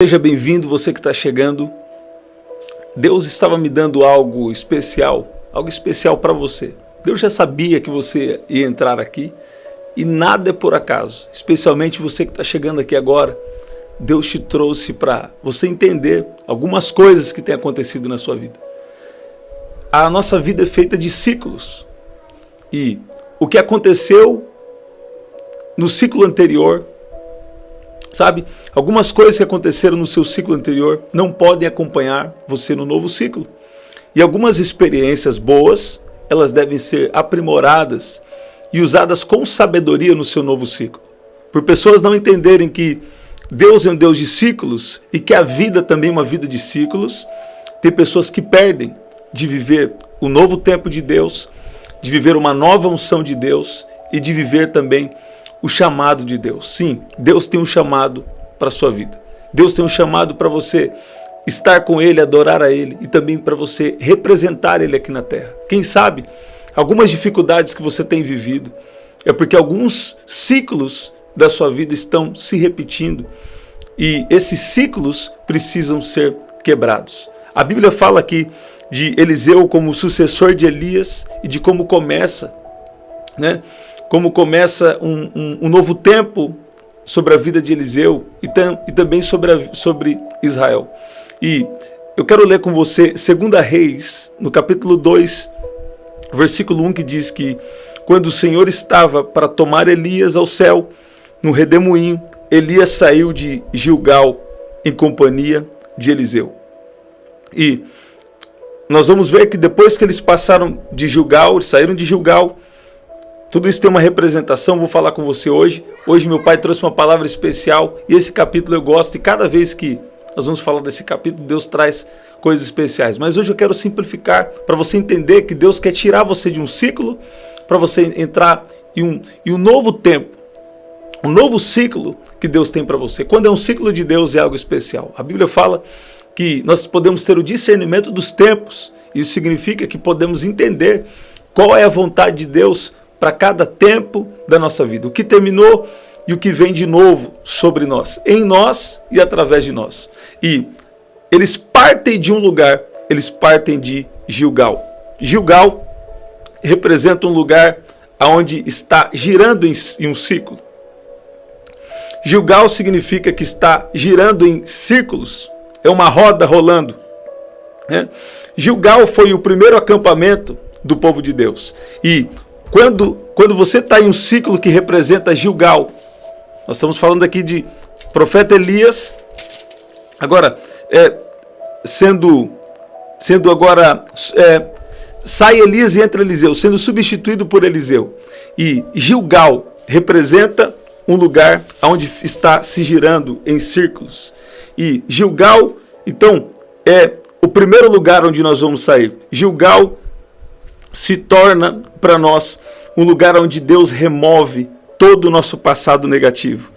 Seja bem-vindo, você que está chegando. Deus estava me dando algo especial para você. Deus já sabia que você ia entrar aqui e nada é por acaso. Especialmente você que está chegando aqui agora. Deus te trouxe para você entender algumas coisas que têm acontecido na sua vida. A nossa vida é feita de ciclos. E o que aconteceu no ciclo anterior, sabe? Algumas coisas que aconteceram no seu ciclo anterior não podem acompanhar você no novo ciclo. E algumas experiências boas, elas devem ser aprimoradas e usadas com sabedoria no seu novo ciclo. Por pessoas não entenderem que Deus é um Deus de ciclos e que a vida também é uma vida de ciclos, tem pessoas que perdem de viver o novo tempo de Deus, de viver uma nova unção de Deus e de viver também o chamado de Deus. Sim, Deus tem um chamado para a sua vida. Deus tem um chamado para você estar com Ele, adorar a Ele e também para você representar Ele aqui na terra. Quem sabe, algumas dificuldades que você tem vivido é porque alguns ciclos da sua vida estão se repetindo e esses ciclos precisam ser quebrados. A Bíblia fala aqui de Eliseu como sucessor de Elias e de como começa, como começa um novo tempo sobre a vida de Eliseu e também sobre Israel. E eu quero ler com você 2 Reis, no capítulo 2, versículo 1, que diz que quando o Senhor estava para tomar Elias ao céu, no redemoinho, Elias saiu de Gilgal em companhia de Eliseu. E nós vamos ver que depois que eles passaram de Gilgal, eles saíram de Gilgal, tudo isso tem uma representação, vou falar com você hoje. Hoje meu pai trouxe uma palavra especial e esse capítulo eu gosto e cada vez que nós vamos falar desse capítulo, Deus traz coisas especiais. Mas hoje eu quero simplificar para você entender que Deus quer tirar você de um ciclo para você entrar em um novo tempo, um novo ciclo que Deus tem para você. Quando é um ciclo de Deus é algo especial. A Bíblia fala que nós podemos ter o discernimento dos tempos. Isso significa que podemos entender qual é a vontade de Deus para cada tempo da nossa vida, o que terminou e o que vem de novo sobre nós, em nós e através de nós. E eles partem de um lugar, eles partem de Gilgal. Gilgal representa um lugar onde está girando em um ciclo. Gilgal significa que está girando em círculos, é uma roda rolando. Gilgal foi o primeiro acampamento do povo de Deus. E quando você está em um ciclo que representa Gilgal, nós estamos falando aqui de profeta Elias, agora, sai Elias e entra Eliseu, sendo substituído por Eliseu. E Gilgal representa um lugar onde está se girando em círculos. E Gilgal, então, é o primeiro lugar onde nós vamos sair. Gilgal se torna para nós um lugar onde Deus remove todo o nosso passado negativo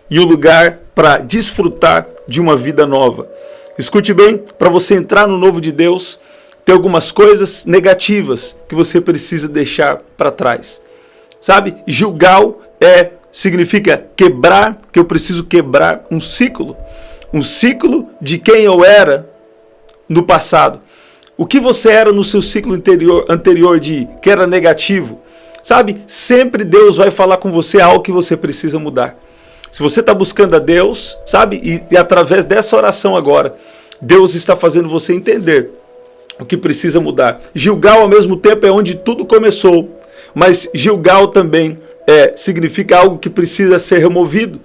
e um lugar para desfrutar de uma vida nova. Escute bem, para você entrar no novo de Deus, tem algumas coisas negativas que você precisa deixar para trás. Sabe? Gilgal significa quebrar, que eu preciso quebrar um ciclo de quem eu era no passado. O que você era no seu ciclo anterior que era negativo, sabe? Sempre Deus vai falar com você algo que você precisa mudar. Se você está buscando a Deus, sabe? E através dessa oração agora, Deus está fazendo você entender o que precisa mudar. Gilgal, ao mesmo tempo, é onde tudo começou. Mas Gilgal também significa algo que precisa ser removido,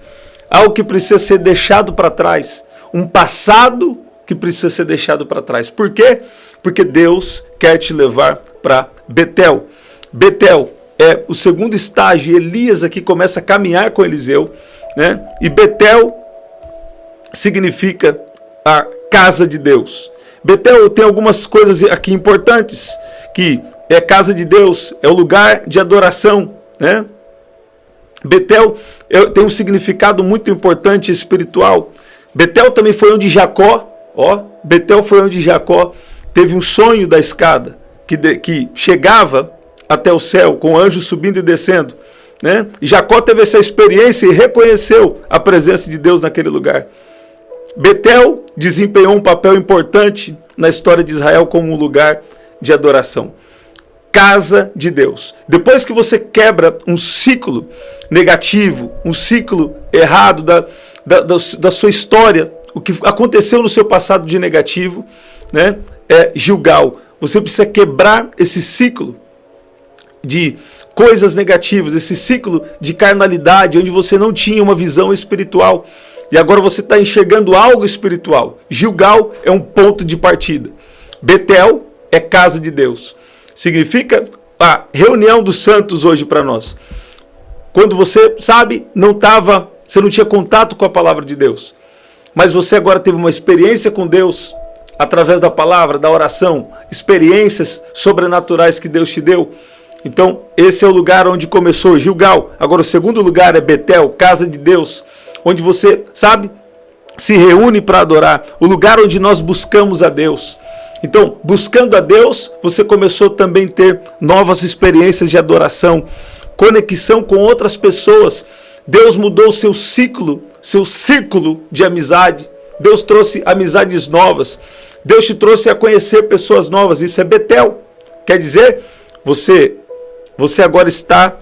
algo que precisa ser deixado para trás, um passado que precisa ser deixado para trás. Por quê? Porque Deus quer te levar para Betel. Betel é o segundo estágio. Elias aqui começa a caminhar com Eliseu, E Betel significa a casa de Deus. Betel tem algumas coisas aqui importantes, que é casa de Deus, é o lugar de adoração, Betel tem um significado muito importante espiritual. Betel também foi onde Jacó, Betel foi onde Jacó teve um sonho da escada, que chegava até o céu, com anjos subindo e descendo. E Jacó teve essa experiência e reconheceu a presença de Deus naquele lugar. Betel desempenhou um papel importante na história de Israel como um lugar de adoração. Casa de Deus. Depois que você quebra um ciclo negativo, um ciclo errado da sua história, o que aconteceu no seu passado de negativo, né, Gilgal. Você precisa quebrar esse ciclo de coisas negativas, esse ciclo de carnalidade, onde você não tinha uma visão espiritual. E agora você está enxergando algo espiritual. Gilgal é um ponto de partida. Betel é casa de Deus. Significa a reunião dos santos hoje para nós. Quando você, sabe, você não tinha contato com a palavra de Deus. Mas você agora teve uma experiência com Deus, através da palavra, da oração, experiências sobrenaturais que Deus te deu. Então, esse é o lugar onde começou Gilgal. Agora, o segundo lugar é Betel, casa de Deus, onde você, sabe, se reúne para adorar. O lugar onde nós buscamos a Deus. Então, buscando a Deus, você começou também a ter novas experiências de adoração, conexão com outras pessoas. Deus mudou o seu ciclo, seu círculo de amizade. Deus trouxe amizades novas. Deus te trouxe a conhecer pessoas novas. Isso é Betel. Quer dizer, você agora está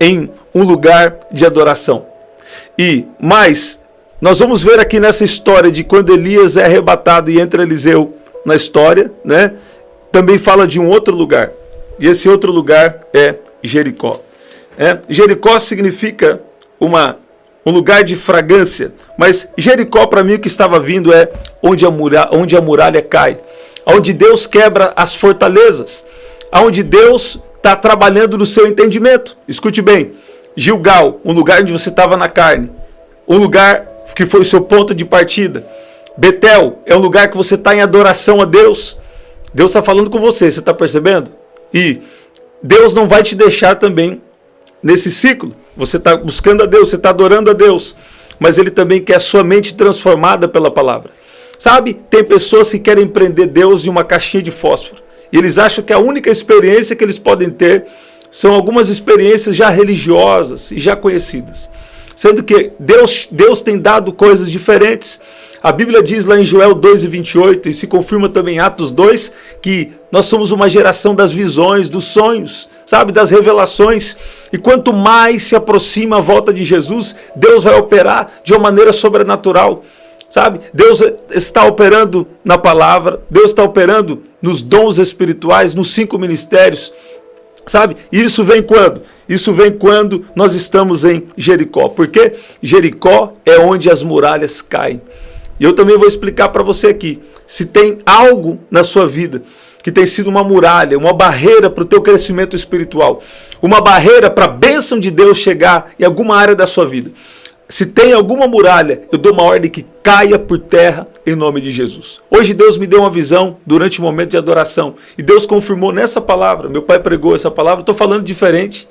em um lugar de adoração. Mas nós vamos ver aqui nessa história de quando Elias é arrebatado e entra Eliseu na história, né? Também fala de um outro lugar. E esse outro lugar é Jericó. Jericó significa um lugar de fragrância. Mas Jericó, para mim, o que estava vindo é onde a muralha cai. Onde Deus quebra as fortalezas. Onde Deus está trabalhando no seu entendimento. Escute bem. Gilgal, um lugar onde você estava na carne. Um lugar que foi o seu ponto de partida. Betel é um lugar que você está em adoração a Deus. Deus está falando com você está percebendo? E Deus não vai te deixar também nesse ciclo. Você está buscando a Deus, você está adorando a Deus. Mas Ele também quer a sua mente transformada pela palavra. Sabe, tem pessoas que querem prender Deus em uma caixinha de fósforo. E eles acham que a única experiência que eles podem ter são algumas experiências já religiosas e já conhecidas. Sendo que Deus tem dado coisas diferentes. A Bíblia diz lá em Joel 2:28, e se confirma também em Atos 2, que nós somos uma geração das visões, dos sonhos, sabe, das revelações. E quanto mais se aproxima a volta de Jesus, Deus vai operar de uma maneira sobrenatural. Sabe, Deus está operando na palavra, Deus está operando nos dons espirituais, nos 5 ministérios. Sabe? E isso vem quando? Isso vem quando nós estamos em Jericó. Porque Jericó é onde as muralhas caem. E eu também vou explicar para você aqui. Se tem algo na sua vida que tem sido uma muralha, uma barreira para o teu crescimento espiritual, uma barreira para a bênção de Deus chegar em alguma área da sua vida. Se tem alguma muralha, eu dou uma ordem que caia por terra em nome de Jesus. Hoje Deus me deu uma visão durante o momento de adoração. E Deus confirmou nessa palavra. Meu pai pregou essa palavra. Estou falando diferente,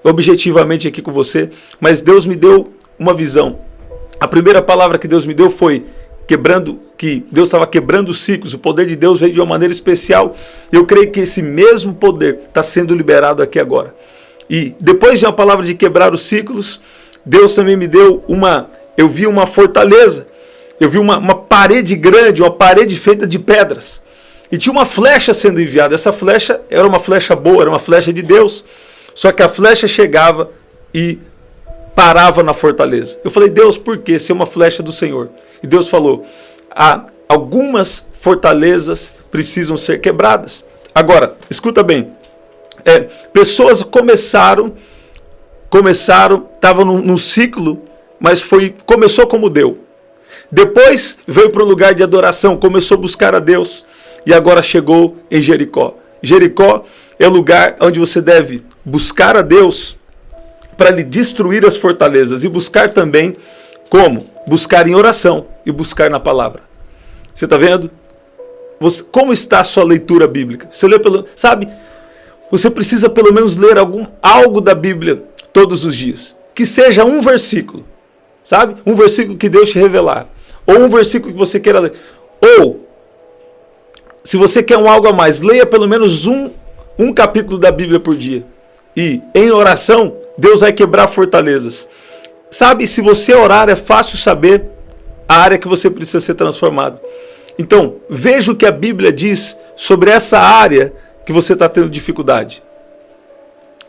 objetivamente aqui com você. Mas Deus me deu uma visão. A primeira palavra que Deus me deu foi que Deus estava quebrando os ciclos. O poder de Deus veio de uma maneira especial. Eu creio que esse mesmo poder está sendo liberado aqui agora. E depois de uma palavra de quebrar os ciclos, Deus também me deu eu vi uma fortaleza, eu vi uma parede grande, uma parede feita de pedras. E tinha uma flecha sendo enviada. Essa flecha era uma flecha boa, era uma flecha de Deus. Só que a flecha chegava e parava na fortaleza. Eu falei, Deus, por quê? Se é uma flecha do Senhor. E Deus falou, algumas fortalezas precisam ser quebradas. Agora, escuta bem. Pessoas começaram, estavam num ciclo, mas começou como deu. Depois veio para o lugar de adoração, começou a buscar a Deus e agora chegou em Jericó. Jericó é o lugar onde você deve buscar a Deus para lhe destruir as fortalezas e buscar também como? Buscar em oração e buscar na palavra. Você está vendo? Como está a sua leitura bíblica? Você lê sabe? Você precisa pelo menos ler algo da Bíblia todos os dias. Que seja um versículo, sabe? Um versículo que Deus te revelar. Ou um versículo que você queira ler. Ou, se você quer algo a mais, leia pelo menos um capítulo da Bíblia por dia. E em oração, Deus vai quebrar fortalezas. Sabe, se você orar, é fácil saber a área que você precisa ser transformado. Então, veja o que a Bíblia diz sobre essa área que você está tendo dificuldade.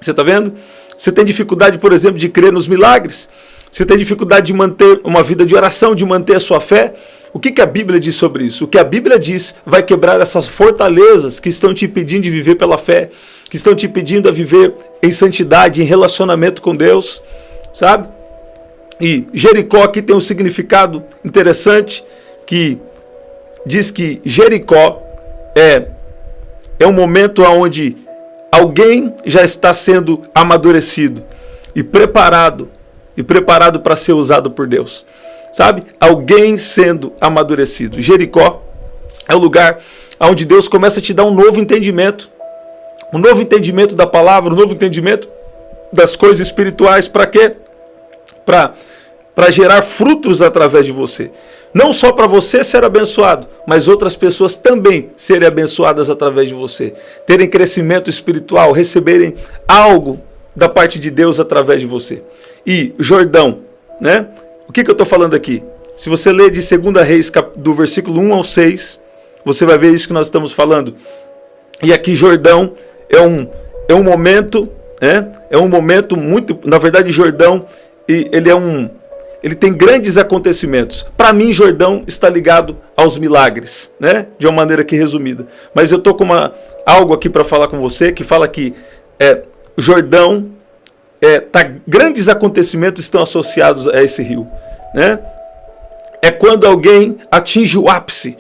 Você está vendo? Você tem dificuldade, por exemplo, de crer nos milagres. Você tem dificuldade de manter uma vida de oração, de manter a sua fé. O que a Bíblia diz sobre isso? O que a Bíblia diz vai quebrar essas fortalezas que estão te impedindo de viver pela fé, que estão te impedindo a viver em santidade, em relacionamento com Deus, sabe? E Jericó aqui tem um significado interessante, que diz que Jericó é um momento onde alguém já está sendo amadurecido e preparado para ser usado por Deus. Sabe? Alguém sendo amadurecido. Jericó é o lugar onde Deus começa a te dar um novo entendimento da palavra, um novo entendimento das coisas espirituais. Para quê? Para gerar frutos através de você. Não só para você ser abençoado, mas outras pessoas também serem abençoadas através de você. Terem crescimento espiritual, receberem algo da parte de Deus através de você. E Jordão, né? O que eu estou falando aqui? Se você ler de 2 Reis, do versículo 1 ao 6, você vai ver isso que nós estamos falando. E aqui Jordão é um momento, né? É um momento muito... Na verdade, Jordão, ele tem grandes acontecimentos. Para mim, Jordão está ligado aos milagres, né? De uma maneira aqui resumida. Mas eu estou com algo aqui para falar com você, que fala que Jordão, grandes acontecimentos estão associados a esse rio, né? É quando alguém atinge o ápice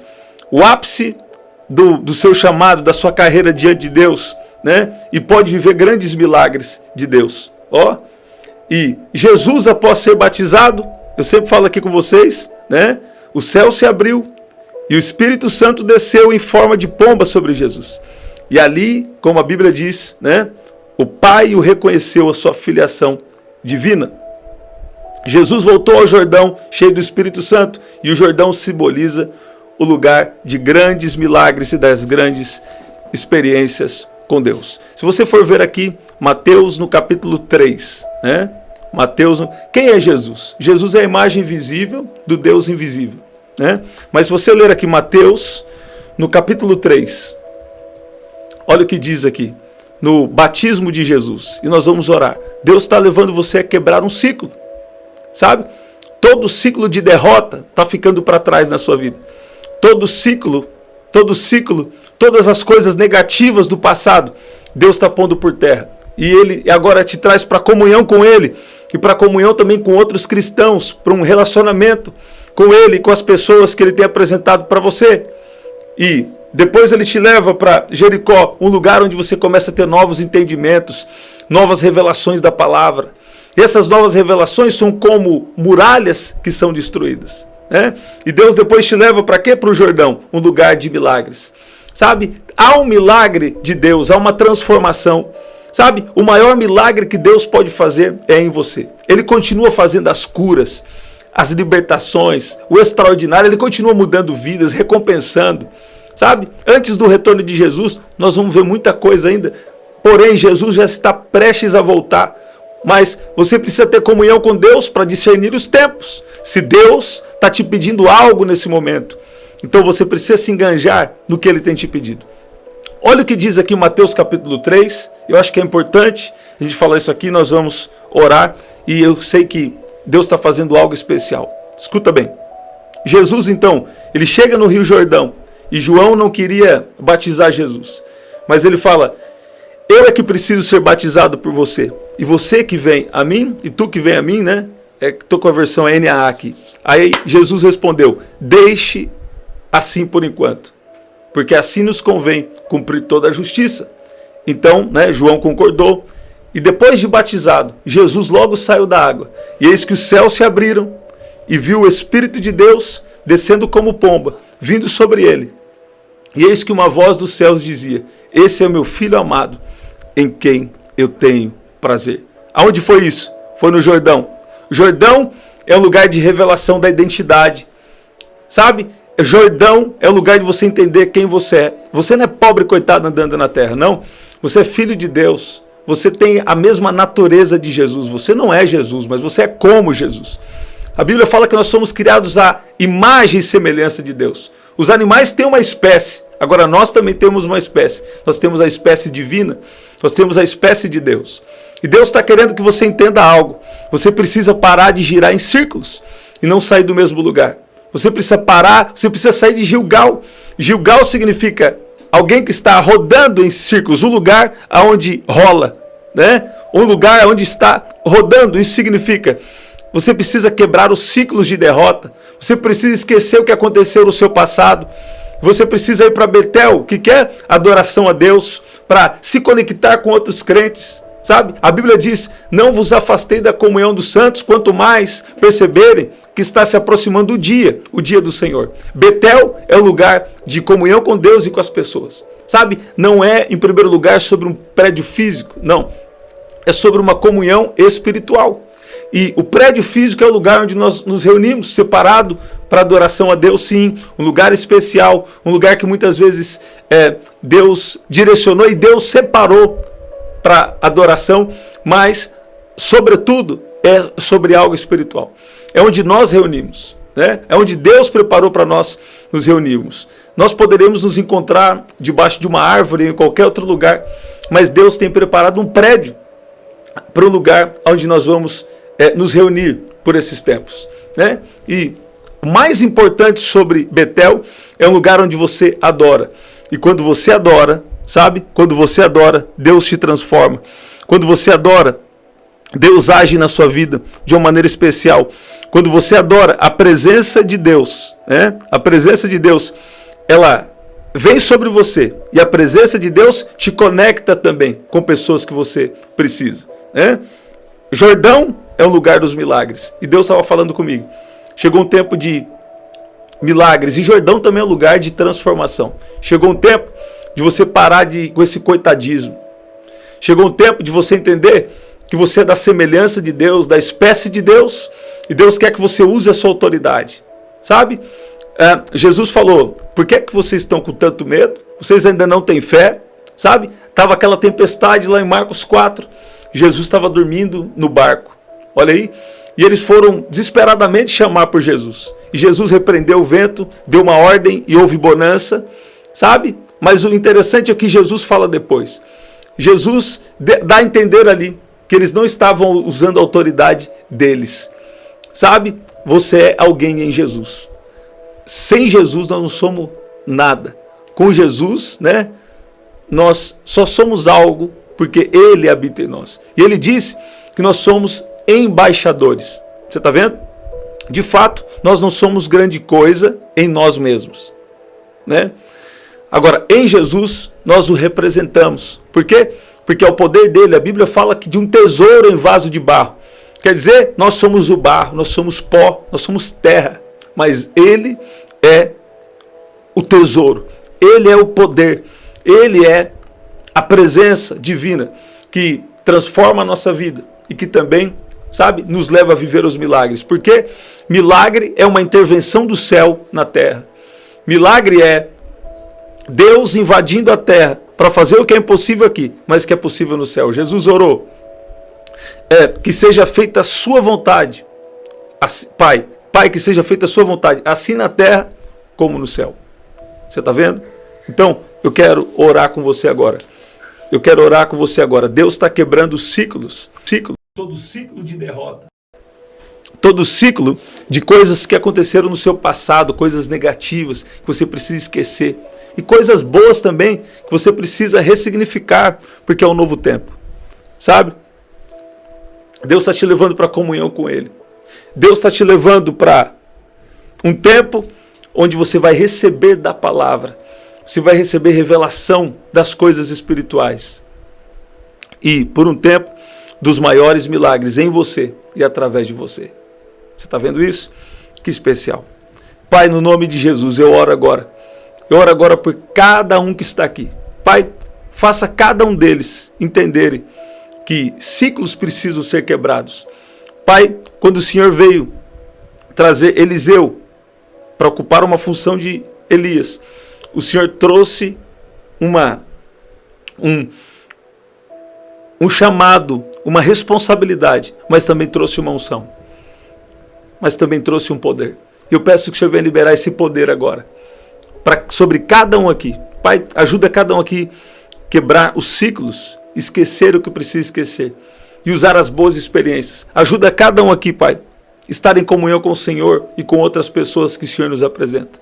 do seu chamado, da sua carreira diante de Deus, né? E pode viver grandes milagres de Deus. E Jesus, após ser batizado, eu sempre falo aqui com vocês, né? O céu se abriu e o Espírito Santo desceu em forma de pomba sobre Jesus. E ali, como a Bíblia diz, né? O Pai o reconheceu a sua filiação divina. Jesus voltou ao Jordão cheio do Espírito Santo, e o Jordão simboliza o lugar de grandes milagres e das grandes experiências com Deus. Se você for ver aqui, Mateus no capítulo 3, né? Quem é Jesus? Jesus é a imagem visível do Deus invisível, né? Mas se você ler aqui Mateus no capítulo 3, olha o que diz aqui, no batismo de Jesus, e nós vamos orar. Deus está levando você a quebrar um ciclo, sabe? Todo ciclo de derrota está ficando para trás na sua vida. Todo ciclo, todas as coisas negativas do passado, Deus está pondo por terra. E Ele agora te traz para comunhão com Ele, e para comunhão também com outros cristãos, para um relacionamento com Ele e com as pessoas que Ele tem apresentado para você. E depois Ele te leva para Jericó, um lugar onde você começa a ter novos entendimentos, novas revelações da palavra. E essas novas revelações são como muralhas que são destruídas, né? E Deus depois te leva para quê? Para o Jordão, um lugar de milagres. Sabe? Há um milagre de Deus, há uma transformação. Sabe? O maior milagre que Deus pode fazer é em você. Ele continua fazendo as curas, as libertações, o extraordinário. Ele continua mudando vidas, recompensando. Sabe? Antes do retorno de Jesus, nós vamos ver muita coisa ainda. Porém, Jesus já está prestes a voltar. Mas você precisa ter comunhão com Deus para discernir os tempos. Se Deus está te pedindo algo nesse momento, então você precisa se enganjar no que Ele tem te pedido. Olha o que diz aqui Mateus capítulo 3. Eu acho que é importante a gente falar isso aqui. Nós vamos orar e eu sei que Deus está fazendo algo especial. Escuta bem. Jesus, então, ele chega no Rio Jordão e João não queria batizar Jesus. Mas ele fala: eu é que preciso ser batizado por você. E você que vem a mim, e tu que vem a mim, né? Estou com a versão NAA aqui. Aí Jesus respondeu: deixe assim por enquanto, porque assim nos convém cumprir toda a justiça. Então, né, João concordou. E depois de batizado, Jesus logo saiu da água. E eis que os céus se abriram e viu o Espírito de Deus descendo como pomba, vindo sobre ele. E eis que uma voz dos céus dizia: esse é o meu filho amado, em quem eu tenho prazer. Aonde foi isso? Foi no Jordão. Jordão é um lugar de revelação da identidade. Sabe? Jordão é o lugar de você entender quem você é. Você não é pobre coitado andando na terra, não. Você é filho de Deus. Você tem a mesma natureza de Jesus. Você não é Jesus, mas você é como Jesus. A Bíblia fala que nós somos criados à imagem e semelhança de Deus. Os animais têm uma espécie, agora nós também temos uma espécie. Nós temos a espécie divina, nós temos a espécie de Deus. E Deus está querendo que você entenda algo. Você precisa parar de girar em círculos e não sair do mesmo lugar. Você precisa parar, você precisa sair de Gilgal. Gilgal significa alguém que está rodando em círculos, um lugar onde rola, né? Um lugar onde está rodando. Isso significa, você precisa quebrar os ciclos de derrota. Você precisa esquecer o que aconteceu no seu passado. Você precisa ir para Betel, que quer adoração a Deus, para se conectar com outros crentes. Sabe? A Bíblia diz, não vos afastei da comunhão dos santos, quanto mais perceberem que está se aproximando o dia do Senhor. Betel é o lugar de comunhão com Deus e com as pessoas. Sabe? Não é, em primeiro lugar, sobre um prédio físico, não. É sobre uma comunhão espiritual. E o prédio físico é o lugar onde nós nos reunimos, separado para adoração a Deus, sim. Um lugar especial, um lugar que muitas vezes Deus direcionou e Deus separou para adoração, mas, sobretudo, é sobre algo espiritual. É onde nós reunimos, né? É onde Deus preparou para nós nos reunirmos. Nós poderemos nos encontrar debaixo de uma árvore, em qualquer outro lugar, mas Deus tem preparado um prédio para o lugar onde nós vamos nos reunir por esses tempos, né? E o mais importante sobre Betel é um lugar onde você adora. E quando você adora, sabe? Quando você adora, Deus te transforma. Quando você adora, Deus age na sua vida de uma maneira especial. Quando você adora, a presença de Deus, né? A presença de Deus, ela vem sobre você. E a presença de Deus te conecta também com pessoas que você precisa, né? Jordão é o lugar dos milagres. E Deus estava falando comigo. Chegou um tempo de milagres. E Jordão também é um lugar de transformação. Chegou um tempo de você parar com esse coitadismo. Chegou um tempo de você entender que você é da semelhança de Deus, da espécie de Deus, e Deus quer que você use a sua autoridade. Sabe? Jesus falou, por que vocês estão com tanto medo? Vocês ainda não têm fé? Sabe? Estava aquela tempestade lá em Marcos 4. Jesus estava dormindo no barco. Olha aí. E eles foram desesperadamente chamar por Jesus. E Jesus repreendeu o vento, deu uma ordem e houve bonança. Sabe? Mas o interessante é que Jesus fala depois. Jesus dá a entender ali que eles não estavam usando a autoridade deles. Sabe? Você é alguém em Jesus. Sem Jesus nós não somos nada. Com Jesus, né? Nós só somos algo porque Ele habita em nós. E Ele disse que nós somos embaixadores. Você está vendo? De fato, nós não somos grande coisa em nós mesmos, né? Agora, em Jesus, nós o representamos. Por quê? Porque é o poder dele. A Bíblia fala que de um tesouro em vaso de barro. Quer dizer, nós somos o barro, nós somos pó, nós somos terra. Mas ele é o tesouro. Ele é o poder. Ele é a presença divina que transforma a nossa vida e que também, sabe, nos leva a viver os milagres. Porque milagre é uma intervenção do céu na terra. Milagre é Deus invadindo a terra para fazer o que é impossível aqui, mas que é possível no céu. Jesus orou, que seja feita a sua vontade. Pai, que seja feita a sua vontade, assim na terra como no céu. Você está vendo? Então, eu quero orar com você agora. Eu quero orar com você agora. Deus está quebrando ciclos. Todo ciclo de derrota. Todo ciclo de coisas que aconteceram no seu passado, coisas negativas que você precisa esquecer. E coisas boas também que você precisa ressignificar, porque é um novo tempo. Sabe? Deus está te levando para a comunhão com Ele. Deus está te levando para um tempo onde você vai receber da palavra. Você vai receber revelação das coisas espirituais. E, por um tempo, dos maiores milagres em você e através de você. Você está vendo isso? Que especial. Pai, no nome de Jesus, eu oro agora. Eu oro agora por cada um que está aqui. Pai, faça cada um deles entenderem que ciclos precisam ser quebrados. Pai, quando o Senhor veio trazer Eliseu para ocupar uma função de Elias, o Senhor trouxe um chamado, uma responsabilidade, mas também trouxe uma unção. mas também trouxe um poder. Eu peço que o Senhor venha liberar esse poder agora, sobre cada um aqui. Pai, ajuda cada um aqui a quebrar os ciclos, esquecer o que precisa esquecer e usar as boas experiências. Ajuda cada um aqui, Pai, estar em comunhão com o Senhor e com outras pessoas que o Senhor nos apresenta.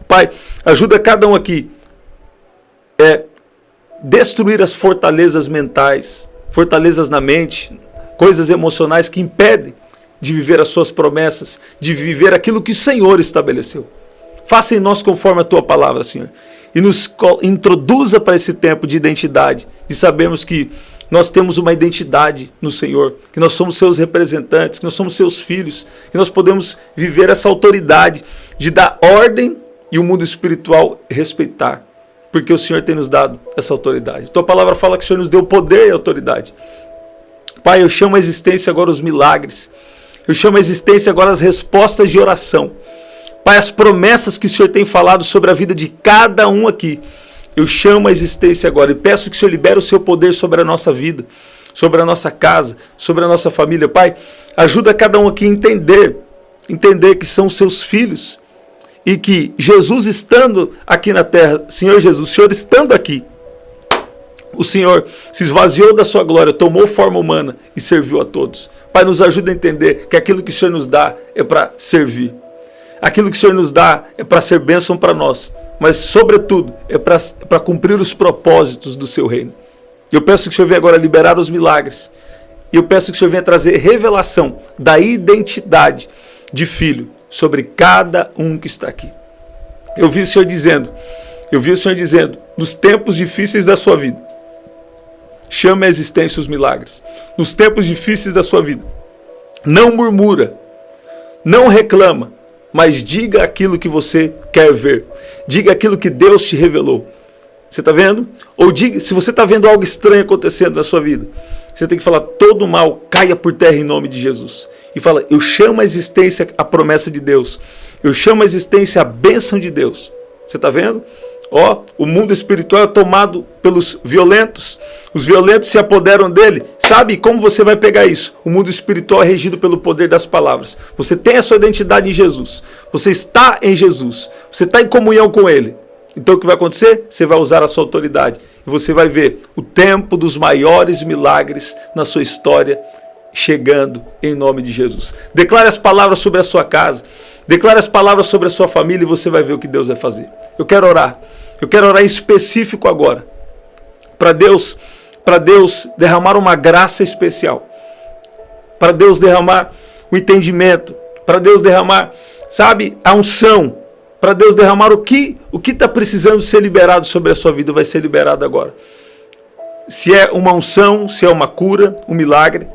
Pai, ajuda cada um aqui a destruir as fortalezas mentais, fortalezas na mente, coisas emocionais que impedem de viver as suas promessas, de viver aquilo que o Senhor estabeleceu. Faça em nós conforme a tua palavra, Senhor, e nos introduza para esse tempo de identidade, e sabemos que nós temos uma identidade no Senhor, que nós somos seus representantes, que nós somos seus filhos, que nós podemos viver essa autoridade de dar ordem e o mundo espiritual respeitar, porque o Senhor tem nos dado essa autoridade. Tua palavra fala que o Senhor nos deu poder e autoridade. Pai, eu chamo à existência agora os milagres, eu chamo à existência agora as respostas de oração. Pai, as promessas que o Senhor tem falado sobre a vida de cada um aqui, eu chamo a existência agora e peço que o Senhor libere o seu poder sobre a nossa vida, sobre a nossa casa, sobre a nossa família. Pai, ajuda cada um aqui a entender que são seus filhos e que Jesus estando aqui na terra, Senhor Jesus, o Senhor estando aqui, o Senhor se esvaziou da sua glória, tomou forma humana e serviu a todos. Pai, nos ajuda a entender que aquilo que o Senhor nos dá é para servir. Aquilo que o Senhor nos dá é para ser bênção para nós, mas sobretudo é para cumprir os propósitos do seu reino. Eu peço que o Senhor venha agora liberar os milagres. E eu peço que o Senhor venha trazer revelação da identidade de filho sobre cada um que está aqui. Eu vi o Senhor dizendo, nos tempos difíceis da sua vida, chame à existência os milagres. Nos tempos difíceis da sua vida, não murmura, não reclama, mas diga aquilo que você quer ver. Diga aquilo que Deus te revelou. Você está vendo? Ou diga, se você está vendo algo estranho acontecendo na sua vida, você tem que falar, todo mal caia por terra em nome de Jesus. E fala, eu chamo à existência a promessa de Deus. Eu chamo à existência a bênção de Deus. Você está vendo? O mundo espiritual é tomado pelos violentos. Os violentos se apoderam dele. Sabe como você vai pegar isso? O mundo espiritual é regido pelo poder das palavras. Você tem a sua identidade em Jesus. Você está em Jesus. Você está em comunhão com Ele. Então o que vai acontecer? Você vai usar a sua autoridade. E você vai ver o tempo dos maiores milagres na sua história chegando em nome de Jesus. Declare as palavras sobre a sua casa. Declare as palavras sobre a sua família e você vai ver o que Deus vai fazer. Eu quero orar em específico agora. Para Deus derramar uma graça especial. Para Deus derramar o entendimento. Para Deus derramar, a unção. Para Deus derramar o que está precisando ser liberado sobre a sua vida vai ser liberado agora. Se é uma unção, se é uma cura, um milagre,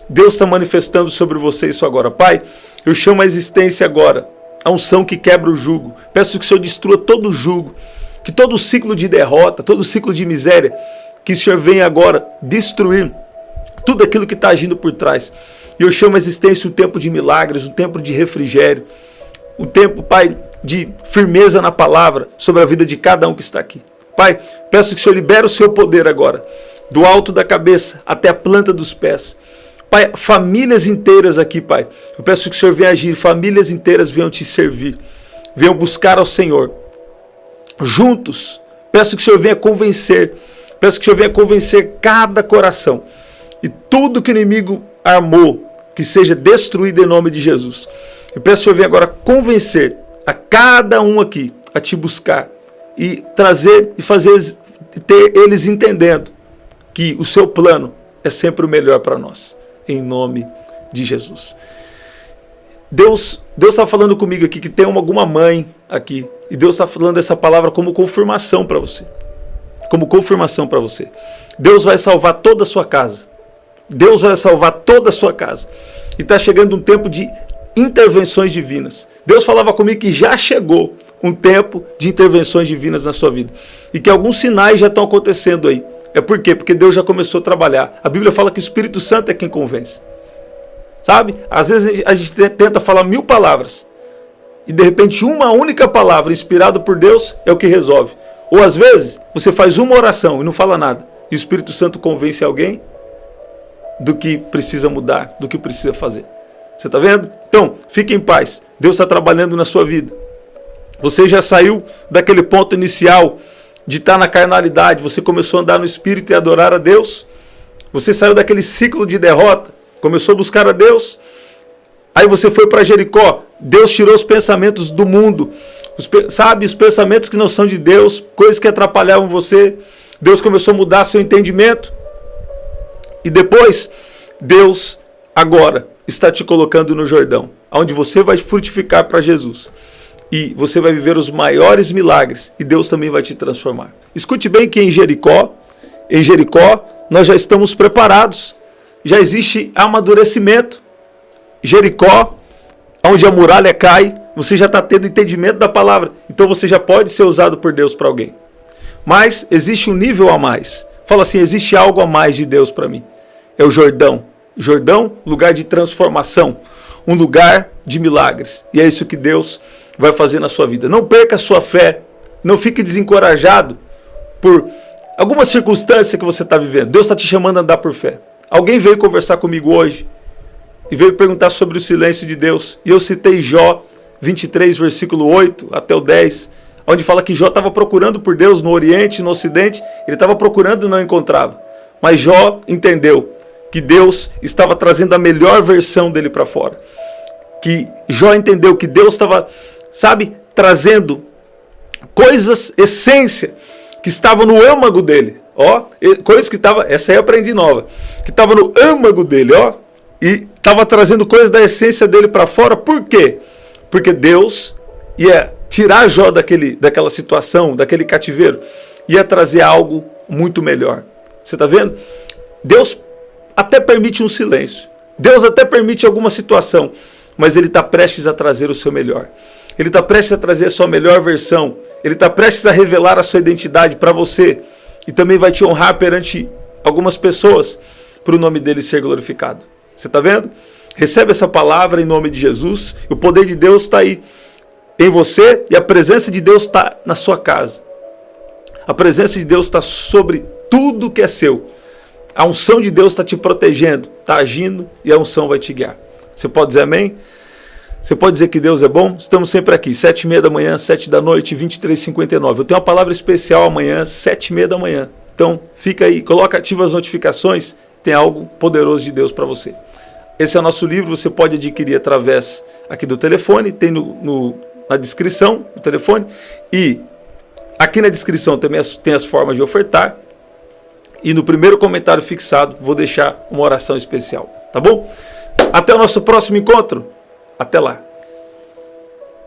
Deus está manifestando sobre você isso agora. Pai, eu chamo a existência agora, a unção que quebra o jugo. Peço que o Senhor destrua todo o jugo, que todo o ciclo de derrota, todo o ciclo de miséria, que o Senhor venha agora destruir tudo aquilo que está agindo por trás. E eu chamo a existência um tempo de milagres, um tempo de refrigério, um tempo, Pai, de firmeza na palavra sobre a vida de cada um que está aqui. Pai, peço que o Senhor libere o seu poder agora, do alto da cabeça até a planta dos pés. Pai, famílias inteiras aqui, Pai. Eu peço que o Senhor venha agir, famílias inteiras venham te servir, venham buscar ao Senhor. Juntos, peço que o Senhor venha convencer, cada coração. E tudo que o inimigo armou, que seja destruído em nome de Jesus. Eu peço que o Senhor venha agora convencer a cada um aqui a te buscar e trazer e fazer ter eles entendendo que o seu plano é sempre o melhor para nós. Em nome de Jesus. Deus está falando comigo aqui que tem alguma mãe aqui. E Deus está falando essa palavra como confirmação para você. Como confirmação para você. Deus vai salvar toda a sua casa. Deus vai salvar toda a sua casa. E está chegando um tempo de intervenções divinas. Deus falava comigo que já chegou um tempo de intervenções divinas na sua vida. E que alguns sinais já estão acontecendo aí. É por quê? Porque Deus já começou a trabalhar. A Bíblia fala que o Espírito Santo é quem convence. Sabe? Às vezes a gente tenta falar 1000 palavras. E de repente uma única palavra inspirada por Deus é o que resolve. Ou às vezes você faz uma oração e não fala nada. E o Espírito Santo convence alguém do que precisa mudar, do que precisa fazer. Você está vendo? Então, fique em paz. Deus está trabalhando na sua vida. Você já saiu daquele ponto inicial de estar na carnalidade. Você começou a andar no Espírito e adorar a Deus. Você saiu daquele ciclo de derrota. Começou a buscar a Deus. Aí você foi para Jericó. Deus tirou os pensamentos do mundo. Os pensamentos que não são de Deus. Coisas que atrapalhavam você. Deus começou a mudar seu entendimento. E depois, Deus agora está te colocando no Jordão, onde você vai frutificar para Jesus. E você vai viver os maiores milagres. E Deus também vai te transformar. Escute bem que em Jericó, nós já estamos preparados. Já existe amadurecimento. Jericó, onde a muralha cai, você já está tendo entendimento da palavra. Então você já pode ser usado por Deus para alguém. Mas existe um nível a mais. Fala assim, existe algo a mais de Deus para mim. É o Jordão. Jordão, lugar de transformação. Um lugar de milagres. E é isso que Deus vai fazer na sua vida. Não perca a sua fé. Não fique desencorajado por alguma circunstância que você está vivendo. Deus está te chamando a andar por fé. Alguém veio conversar comigo hoje e veio perguntar sobre o silêncio de Deus. E eu citei Jó 23, versículo 8 até o 10, onde fala que Jó estava procurando por Deus no Oriente, no Ocidente. Ele estava procurando e não encontrava. Mas Jó entendeu que Deus estava trazendo a melhor versão dele para fora. Que Jó entendeu que Deus estava, trazendo coisas, essência, que estava no âmago dele. Coisas que estava, essa aí eu aprendi nova, que estava no âmago dele, e estava trazendo coisas da essência dele para fora. Por quê? Porque Deus ia tirar Jó daquela situação, daquele cativeiro, ia trazer algo muito melhor. Você está vendo? Deus até permite um silêncio. Deus até permite alguma situação, mas Ele está prestes a trazer o seu melhor. Ele está prestes a trazer a sua melhor versão. Ele está prestes a revelar a sua identidade para você. E também vai te honrar perante algumas pessoas para o nome dele ser glorificado. Você está vendo? Recebe essa palavra em nome de Jesus. O poder de Deus está aí em você e a presença de Deus está na sua casa. A presença de Deus está sobre tudo que é seu. A unção de Deus está te protegendo, está agindo e a unção vai te guiar. Você pode dizer amém? Você pode dizer que Deus é bom? Estamos sempre aqui, 7h30 da manhã, 7 da noite, 23h59. Eu tenho uma palavra especial amanhã, 7h30 da manhã. Então, fica aí, ativa as notificações, tem algo poderoso de Deus para você. Esse é o nosso livro, você pode adquirir através aqui do telefone, tem na descrição do telefone. E aqui na descrição também tem as formas de ofertar. E no primeiro comentário fixado, vou deixar uma oração especial, tá bom? Até o nosso próximo encontro. Até lá.